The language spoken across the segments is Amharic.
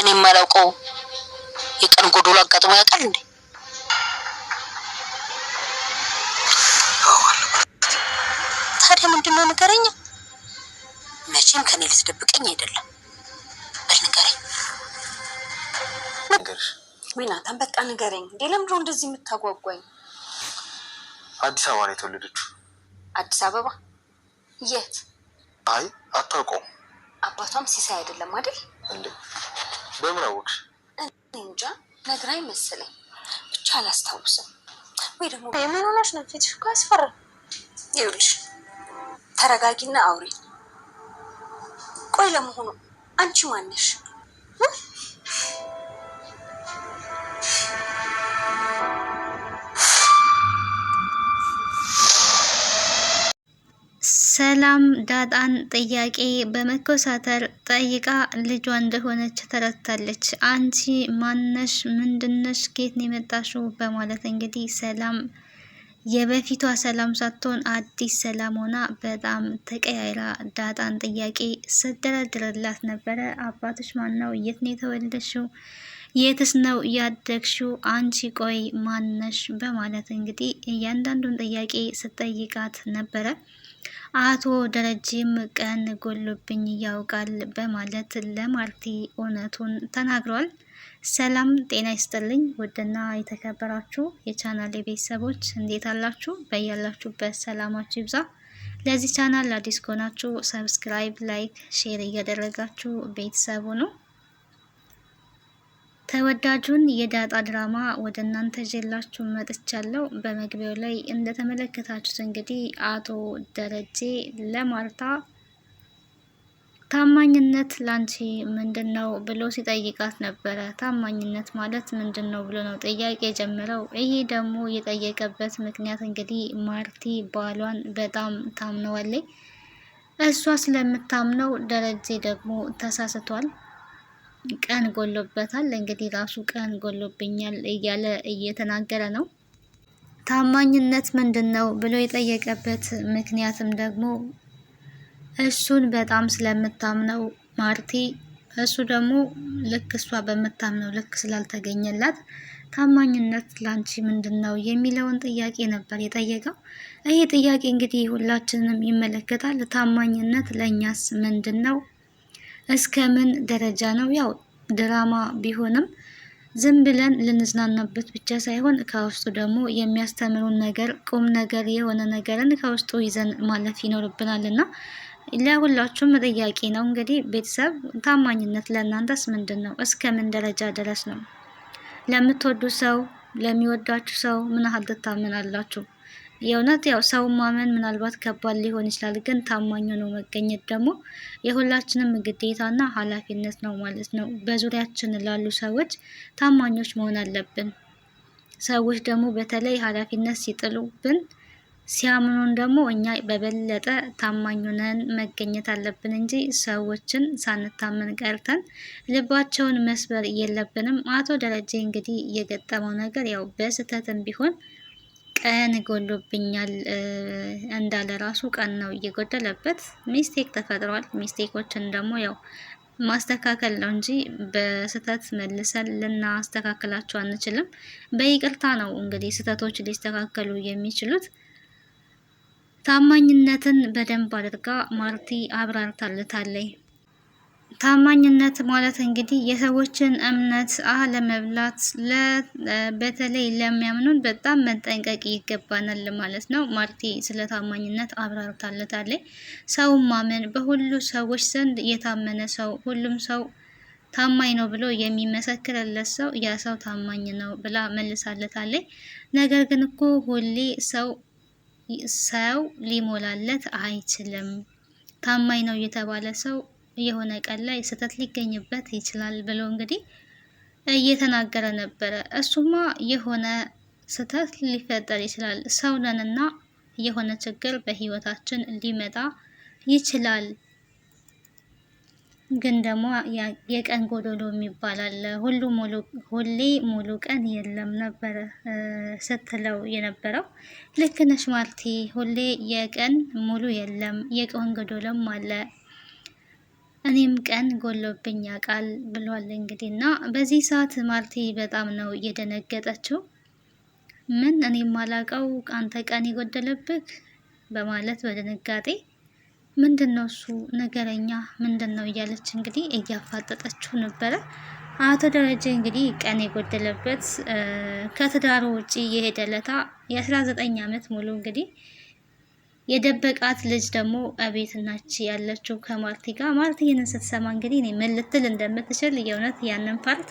እኔ የማላውቀው የቀን ጎዶሎ አጋጥሞ ያውቃል እንዴ? ታዲያ ምንድነው ንገረኝ። መቼም ከኔ ልትደብቀኝ አይደለም። በል ንገረኝ። ነገርሽ ወይ ናታን በቃ ንገረኝ። ለምንድነው እንደዚህ የምታጓጓኝ? አዲስ አበባ ነው የተወለደችው። አዲስ አበባ? የት? አይ አታውቀውም። አባቷም ሲሳይ አይደለም አይደል እንዴ? በምን አወቅሽ? እንጃ ነግራኝ መሰለኝ፣ ብቻ አላስታውስም። ወይ ደግሞ የምን ሆነሽ ነው? ፊትሽ እኮ ያስፈራል። ይኸውልሽ ተረጋጊና አውሪ። ቆይ ለመሆኑ አንቺ ማን ነሽ? ሰላም ዳጣን ጥያቄ በመኮሳተር ጠይቃ ልጇ እንደሆነች ተረድታለች። አንቺ ማነሽ? ምንድነሽ? ከየት ነው የመጣሽው? በማለት እንግዲህ ሰላም የበፊቷ ሰላም ሳትሆን አዲስ ሰላም ሆና በጣም ተቀያይራ ዳጣን ጥያቄ ስትደረድርላት ነበረ። አባትሽ ማን ነው? የት ነው የተወለድሽው? የትስ ነው ያደግሽው? አንቺ ቆይ ማነሽ? በማለት እንግዲህ እያንዳንዱን ጥያቄ ስትጠይቃት ነበረ። አቶ ደረጀም ቀን ጎሎብኝ ያውቃል በማለት ለማርቲ እውነቱን ተናግሯል። ሰላም ጤና ይስጥልኝ ውድና የተከበራችሁ የቻናል ቤተሰቦች እንዴት አላችሁ? በያላችሁበት ሰላማችሁ ይብዛ። ለዚህ ቻናል አዲስ ከሆናችሁ ሰብስክራይብ፣ ላይክ፣ ሼር እያደረጋችሁ ቤተሰቡ ነው። ተወዳጁን የዳጣ ድራማ ወደ እናንተ ይዤላችሁ መጥቻለሁ። በመግቢያው ላይ እንደተመለከታችሁት እንግዲህ አቶ ደረጀ ለማርታ ታማኝነት ላንቺ ምንድነው ብሎ ሲጠይቃት ነበረ። ታማኝነት ማለት ምንድነው ብሎ ነው ጥያቄ የጀመረው። ይሄ ደግሞ የጠየቀበት ምክንያት እንግዲህ ማርቲ ባሏን በጣም ታምነዋለች። እሷ ስለምታምነው ደረጀ ደግሞ ተሳስቷል። ቀን ጎሎበታል። እንግዲህ ራሱ ቀን ጎሎብኛል እያለ እየተናገረ ነው። ታማኝነት ምንድነው ብሎ የጠየቀበት ምክንያትም ደግሞ እሱን በጣም ስለምታምነው ማርቲ፣ እሱ ደግሞ ልክ እሷ በምታምነው ልክ ስላልተገኘላት ታማኝነት ላንቺ ምንድነው የሚለውን ጥያቄ ነበር የጠየቀው። ይሄ ጥያቄ እንግዲህ ሁላችንም ይመለከታል። ታማኝነት ለእኛስ ምንድነው? እስከ ምን ደረጃ ነው? ያው ድራማ ቢሆንም ዝም ብለን ልንዝናናበት ብቻ ሳይሆን ከውስጡ ደግሞ የሚያስተምሩን ነገር ቁም ነገር የሆነ ነገርን ከውስጡ ይዘን ማለፍ ይኖርብናል እና ለሁላችሁም ጥያቄ ነው። እንግዲህ ቤተሰብ ታማኝነት ለእናንተስ ምንድን ነው? እስከ ምን ደረጃ ድረስ ነው? ለምትወዱት ሰው ለሚወዳችሁ ሰው ምን ያህል ትታመናላችሁ? የእውነት ያው ሰው ማመን ምናልባት ከባድ ሊሆን ይችላል፣ ግን ታማኝ ሆኖ መገኘት ደግሞ የሁላችንም ግዴታና ኃላፊነት ነው ማለት ነው። በዙሪያችን ላሉ ሰዎች ታማኞች መሆን አለብን። ሰዎች ደግሞ በተለይ ኃላፊነት ሲጥሉብን ሲያምኑን ደግሞ እኛ በበለጠ ታማኝ ሆነን መገኘት አለብን እንጂ ሰዎችን ሳንታመን ቀርተን ልባቸውን መስበር የለብንም። አቶ ደረጀ እንግዲህ የገጠመው ነገር ያው በስህተትም ቢሆን ቀን ጎሎብኛል እንዳለ ራሱ ቀን ነው እየጎደለበት። ሚስቴክ ተፈጥሯል። ሚስቴኮችን ደግሞ ያው ማስተካከል ነው እንጂ በስህተት መልሰን ልናስተካክላቸው አንችልም። በይቅርታ ነው እንግዲህ ስህተቶች ሊስተካከሉ የሚችሉት። ታማኝነትን በደንብ አድርጋ ማርቲ አብራርታለታለች። ታማኝነት ማለት እንግዲህ የሰዎችን እምነት አለመብላት፣ በተለይ ለሚያምኑን በጣም መጠንቀቅ ይገባናል ማለት ነው። ማርቲ ስለ ታማኝነት አብራርታለታለች። ሰውን ማመን፣ በሁሉ ሰዎች ዘንድ የታመነ ሰው፣ ሁሉም ሰው ታማኝ ነው ብሎ የሚመሰክርለት ሰው ያ ሰው ታማኝ ነው ብላ መልሳለታለች። ነገር ግን እኮ ሁሌ ሰው ሊሞላለት አይችልም። ታማኝ ነው የተባለ ሰው የሆነ ቀን ላይ ስህተት ሊገኝበት ይችላል ብሎ እንግዲህ እየተናገረ ነበረ። እሱማ የሆነ ስህተት ሊፈጠር ይችላል፣ ሰው ነንና የሆነ ችግር በህይወታችን ሊመጣ ይችላል። ግን ደግሞ የቀን ጎዶሎ የሚባል አለ። ሁሌ ሙሉ ቀን የለም ነበረ ስትለው የነበረው። ልክ ነሽ ማርቲ፣ ሁሌ የቀን ሙሉ የለም፣ የቀን ጎዶሎም አለ። እኔም ቀን ጎሎብኝ ያውቃል ብሏል እንግዲህ። እና በዚህ ሰዓት ማርቲ በጣም ነው እየደነገጠችው። ምን እኔ ማላቀው አንተ ቀን የጎደለብህ በማለት በድንጋጤ ምንድነው እሱ ነገረኛ ምንድነው እያለች እንግዲህ እያፋጠጠችው ነበረ። አቶ ደረጀ እንግዲህ ቀን የጎደለበት ከትዳሩ ውጪ የሄደለታ የ19 ዓመት ሙሉ እንግዲህ የደበቃት ልጅ ደግሞ አቤት ናች ያለችው ከማርቲ ጋር። ማርቲ ይህንን ስትሰማ እንግዲህ እኔ ምን ልትል እንደምትችል የእውነት ያንን ፓርት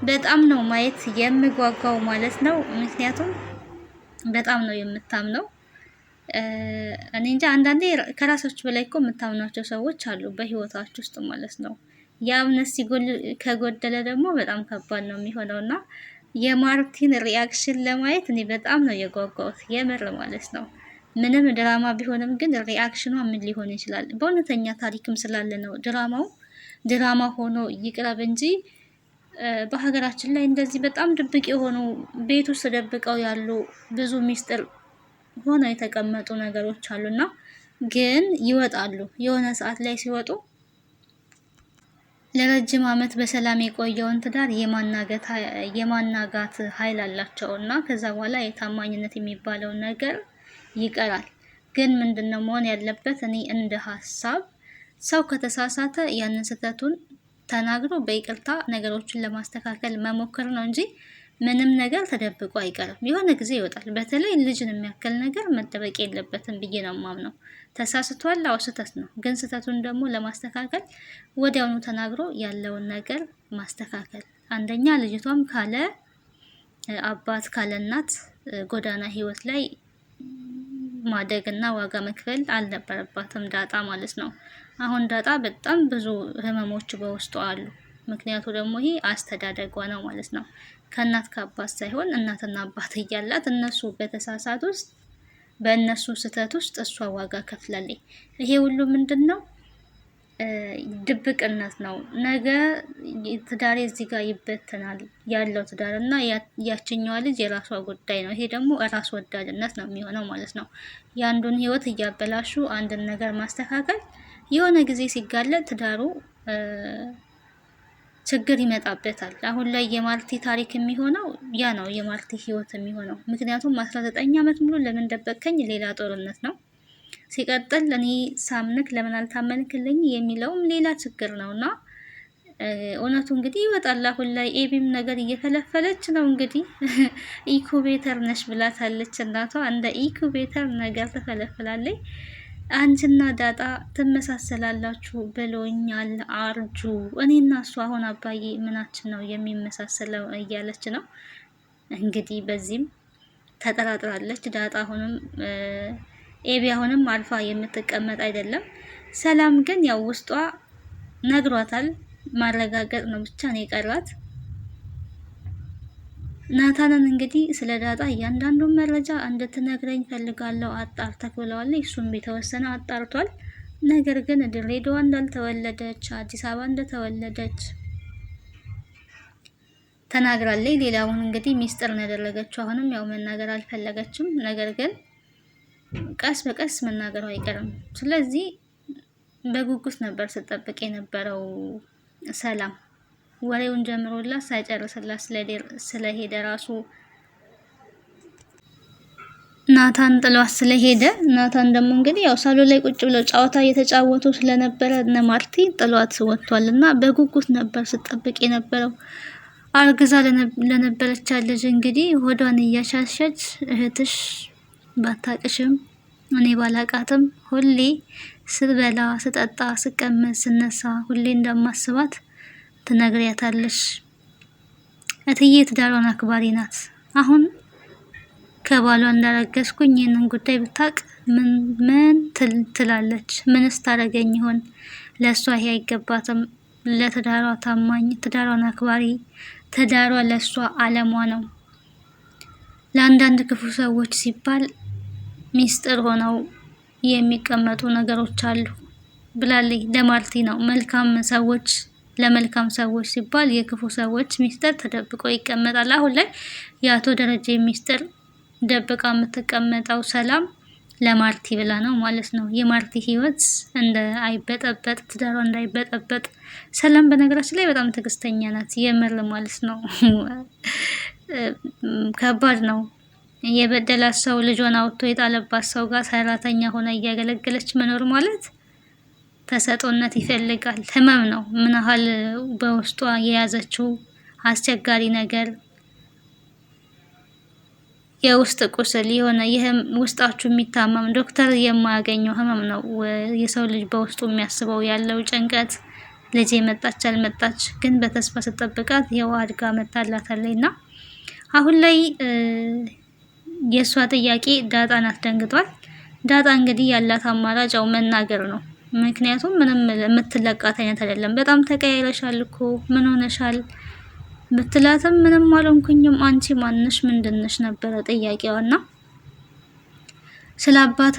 በጣም ነው ማየት የምጓጓው ማለት ነው። ምክንያቱም በጣም ነው የምታምነው። እኔ እንጃ አንዳንዴ ከራሳችሁ በላይ እኮ የምታምኗቸው ሰዎች አሉ በህይወታችሁ ውስጥ ማለት ነው። ያ እምነት ከጎደለ ደግሞ በጣም ከባድ ነው የሚሆነው እና የማርቲን ሪያክሽን ለማየት እኔ በጣም ነው የጓጓሁት የምር ማለት ነው። ምንም ድራማ ቢሆንም ግን ሪያክሽኗ ምን ሊሆን ይችላል? በእውነተኛ ታሪክም ስላለ ነው ድራማው ድራማ ሆኖ ይቅረብ እንጂ በሀገራችን ላይ እንደዚህ በጣም ድብቅ የሆኑ ቤት ውስጥ ተደብቀው ያሉ ብዙ ሚስጥር ሆነው የተቀመጡ ነገሮች አሉና ግን ይወጣሉ። የሆነ ሰዓት ላይ ሲወጡ ለረጅም ዓመት በሰላም የቆየውን ትዳር የማናጋት ኃይል አላቸው እና ከዛ በኋላ የታማኝነት የሚባለው ነገር ይቀራል። ግን ምንድነው መሆን ያለበት? እኔ እንደ ሀሳብ ሰው ከተሳሳተ ያንን ስህተቱን ተናግሮ በይቅርታ ነገሮችን ለማስተካከል መሞከር ነው እንጂ ምንም ነገር ተደብቆ አይቀርም። የሆነ ጊዜ ይወጣል። በተለይ ልጅን የሚያክል ነገር መደበቅ የለበትም ብዬ ነው የማምነው። ተሳስቷል፣ አዎ ስህተት ነው። ግን ስህተቱን ደግሞ ለማስተካከል ወዲያውኑ ተናግሮ ያለውን ነገር ማስተካከል። አንደኛ ልጅቷም ካለ አባት ካለ እናት ጎዳና ህይወት ላይ ማደግና ዋጋ መክፈል አልነበረባትም ዳጣ ማለት ነው። አሁን ዳጣ በጣም ብዙ ህመሞች በውስጡ አሉ። ምክንያቱ ደግሞ ይሄ አስተዳደጓ ነው ማለት ነው። ከእናት ከአባት ሳይሆን እናትና አባት እያላት እነሱ በተሳሳት ውስጥ በእነሱ ስህተት ውስጥ እሷ ዋጋ ከፍላለች። ይሄ ሁሉ ምንድነው? ድብቅነት ነው። ነገ ትዳሬ እዚህ ጋር ይበተናል ያለው ትዳር እና ያችኛዋ ልጅ የራሷ ጉዳይ ነው። ይሄ ደግሞ ራስ ወዳድነት ነው የሚሆነው ማለት ነው። የአንዱን ህይወት እያበላሹ አንድን ነገር ማስተካከል የሆነ ጊዜ ሲጋለጥ ትዳሩ ችግር ይመጣበታል። አሁን ላይ የማርቲ ታሪክ የሚሆነው ያ ነው የማርቲ ህይወት የሚሆነው። ምክንያቱም 19 ዓመት ሙሉ ለምን ደበቀኝ ሌላ ጦርነት ነው። ሲቀጥል እኔ ሳምንክ ለምን አልታመንክልኝ የሚለውም ሌላ ችግር ነውና እውነቱ እንግዲህ ይወጣል። አሁን ላይ ኤቢም ነገር እየፈለፈለች ነው እንግዲህ ኢኩቤተር ነሽ ብላታለች እናቷ። እንደ ኢኩቤተር ነገር ተፈለፍላለች። አንቺና ዳጣ ትመሳሰላላችሁ ብሎኛል አርጁ። እኔና እሱ አሁን አባዬ ምናችን ነው የሚመሳሰለው እያለች ነው እንግዲህ። በዚህም ተጠራጥራለች ዳጣ። አሁንም ኤቢ አሁንም አልፋ የምትቀመጥ አይደለም። ሰላም ግን ያው ውስጧ ነግሯታል። ማረጋገጥ ነው ብቻ ነው የቀራት። ናታንን እንግዲህ ስለ ዳጣ እያንዳንዱን መረጃ እንድትነግረኝ ፈልጋለሁ አጣርተክ ብለዋለች። እሱም የተወሰነ አጣርቷል። ነገር ግን ድሬዳዋ እንዳልተወለደች አዲስ አበባ እንደተወለደች ተናግራለች። ሌላውን እንግዲህ ሚስጥር ነው ያደረገችው። አሁንም ያው መናገር አልፈለገችም። ነገር ግን ቀስ በቀስ መናገሩ አይቀርም። ስለዚህ በጉጉት ነበር ስጠብቅ የነበረው ሰላም ወሬውን ጀምሮላት ሳይጨርስላት ስለሄደ ራሱ ናታን ጥሏት ስለሄደ ናታን ደግሞ እንግዲህ ያው ሳሎን ላይ ቁጭ ብለው ጨዋታ እየተጫወቱ ስለነበረ እነ ማርቲ ጥሏት ወጥቷልና በጉጉት ነበር ስጠብቅ የነበረው። አርግዛ ለነበረች ልጅ እንግዲህ ሆዷን እያሻሸች እህትሽ ባታቅሽም እኔ ባላቃትም ሁሌ ስበላ ስጠጣ ስቀመጥ ስነሳ ሁሌ እንደማስባት ትነግሪያታለሽ። እትዬ ትዳሯን አክባሪ ናት። አሁን ከባሏ እንዳረገዝኩኝ ይህንን ጉዳይ ብታቅ ምን ትላለች? ምንስ ታረገኝ ይሆን? ለእሷ ይሄ አይገባትም። ለትዳሯ ታማኝ፣ ትዳሯን አክባሪ፣ ትዳሯ ለእሷ አለሟ ነው። ለአንዳንድ ክፉ ሰዎች ሲባል ሚስጥር ሆነው የሚቀመጡ ነገሮች አሉ ብላለች። ለማርቲ ነው መልካም ሰዎች ለመልካም ሰዎች ሲባል የክፉ ሰዎች ሚስጥር ተደብቆ ይቀመጣል። አሁን ላይ የአቶ ደረጀ ሚስጥር ደብቃ የምትቀመጠው ሰላም ለማርቲ ብላ ነው ማለት ነው። የማርቲ ህይወት አይበጠበጥ፣ ትዳሯ እንዳይበጠበጥ። ሰላም በነገራችን ላይ በጣም ትዕግስተኛ ናት፣ የምር ማለት ነው። ከባድ ነው። የበደላት ሰው ልጇን አውጥቶ የጣለባት ሰው ጋር ሰራተኛ ሆና እያገለገለች መኖር ማለት ተሰጦነት ይፈልጋል። ህመም ነው። ምን ያህል በውስጧ የያዘችው አስቸጋሪ ነገር የውስጥ ቁስል የሆነ ውስጣችሁ የሚታመም ዶክተር የማያገኘው ህመም ነው። የሰው ልጅ በውስጡ የሚያስበው ያለው ጭንቀት ልጅ መጣች አልመጣች ግን በተስፋ ስጠብቃት ይኸው አድጋ መታላታለች እና አሁን ላይ የእሷ ጥያቄ ዳጣን አስደንግጧል። ዳጣ እንግዲህ ያላት አማራጭ መናገር ነው። ምክንያቱም ምንም የምትለቃት አይነት አይደለም። በጣም ተቀያይረሻል እኮ ምን ሆነሻል ብትላትም ምንም አልሆንኩኝም አንቺ ማንሽ ምንድነሽ ነበረ ጥያቄዋና ስለ አባቷ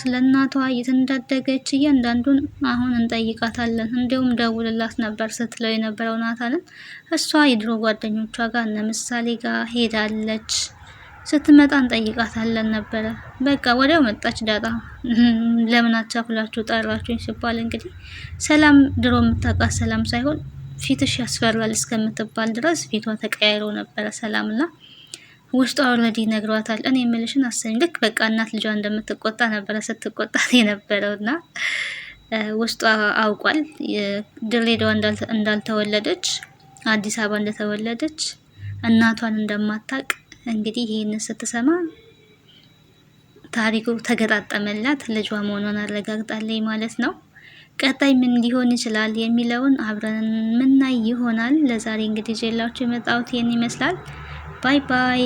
ስለ እናቷ የት እንዳደገች እያንዳንዱን አሁን እንጠይቃታለን። እንዲሁም ደውልላት ነበር ስትለው የነበረው ናታንን እሷ የድሮ ጓደኞቿ ጋር እነ ምሳሌ ጋር ሄዳለች። ስትመጣ እንጠይቃታለን ነበረ። በቃ ወዲያው መጣች ዳጣ። ለምን አቻኩላችሁ ጠራችሁኝ ሲባል እንግዲህ ሰላም ድሮ የምታውቃት ሰላም ሳይሆን ፊትሽ ያስፈራል እስከምትባል ድረስ ፊቷ ተቀያይሮ ነበረ ሰላምና ውስጧ ኦልሬዲ ነግሯታል። እኔ የምልሽን አሰኝ ልክ በቃ እናት ልጇ እንደምትቆጣ ነበረ ስትቆጣት የነበረውና ውስጧ አውቋል። ድሬዳዋ እንዳልተወለደች አዲስ አበባ እንደተወለደች እናቷን እንደማታቅ እንግዲህ ይሄንን ስትሰማ ታሪኩ ተገጣጠመላት። ልጇ መሆኗን አረጋግጣለች ማለት ነው። ቀጣይ ምን ሊሆን ይችላል የሚለውን አብረን ምናይ ይሆናል። ለዛሬ እንግዲህ ጀላችሁ የመጣሁት ይሄን ይመስላል። ባይ ባይ።